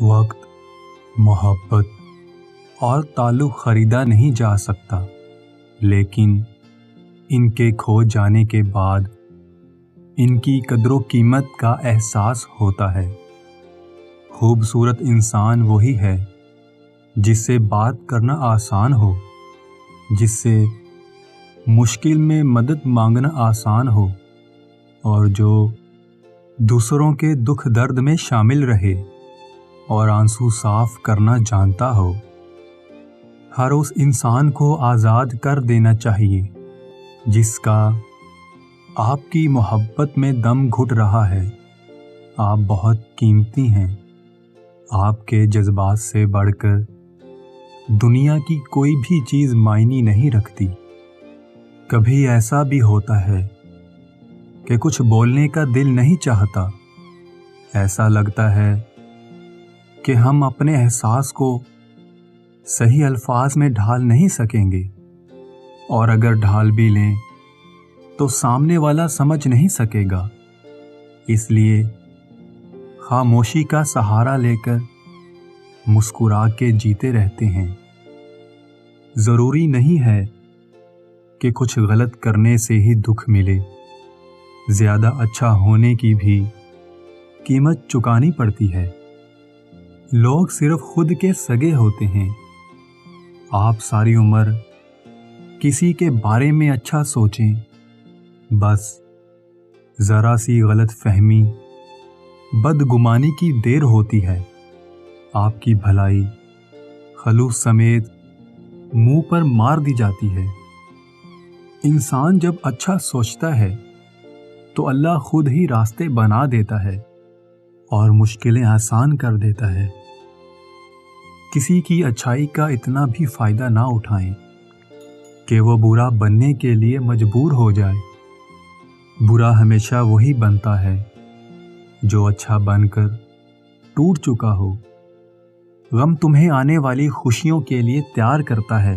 وقت، محبت اور تعلق خریدا نہیں جا سکتا، لیکن ان کے کھو جانے کے بعد ان کی قدر و قیمت کا احساس ہوتا ہے۔ خوبصورت انسان وہی ہے جس سے بات کرنا آسان ہو، جس سے مشکل میں مدد مانگنا آسان ہو، اور جو دوسروں کے دکھ درد میں شامل رہے اور آنسو صاف کرنا جانتا ہو۔ ہر اس انسان کو آزاد کر دینا چاہیے جس کا آپ کی محبت میں دم گھٹ رہا ہے۔ آپ بہت قیمتی ہیں۔ آپ کے جذبات سے بڑھ کر دنیا کی کوئی بھی چیز معنی نہیں رکھتی۔ کبھی ایسا بھی ہوتا ہے کہ کچھ بولنے کا دل نہیں چاہتا، ایسا لگتا ہے کہ ہم اپنے احساس کو صحیح الفاظ میں ڈھال نہیں سکیں گے، اور اگر ڈھال بھی لیں تو سامنے والا سمجھ نہیں سکے گا۔ اس لیے خاموشی کا سہارا لے کر مسکرا کے جیتے رہتے ہیں۔ ضروری نہیں ہے کہ کچھ غلط کرنے سے ہی دکھ ملے، زیادہ اچھا ہونے کی بھی قیمت چکانی پڑتی ہے۔ لوگ صرف خود کے سگے ہوتے ہیں۔ آپ ساری عمر کسی کے بارے میں اچھا سوچیں، بس ذرا سی غلط فہمی، بدگمانی کی دیر ہوتی ہے، آپ کی بھلائی خلوص سمیت منہ پر مار دی جاتی ہے۔ انسان جب اچھا سوچتا ہے تو اللہ خود ہی راستے بنا دیتا ہے اور مشکلیں آسان کر دیتا ہے۔ کسی کی اچھائی کا اتنا بھی فائدہ نہ اٹھائیں کہ وہ برا بننے کے لیے مجبور ہو جائے۔ برا ہمیشہ وہی بنتا ہے جو اچھا بن کر ٹوٹ چکا ہو۔ غم تمہیں آنے والی خوشیوں کے لیے تیار کرتا ہے۔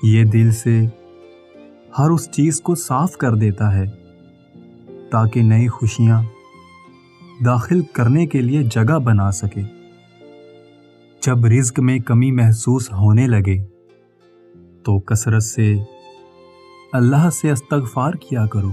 یہ دل سے ہر اس چیز کو صاف کر دیتا ہے تاکہ نئی خوشیاں داخل کرنے کے لیے جگہ بنا سکے۔ جب رزق میں کمی محسوس ہونے لگے تو کثرت سے اللہ سے استغفار کیا کرو۔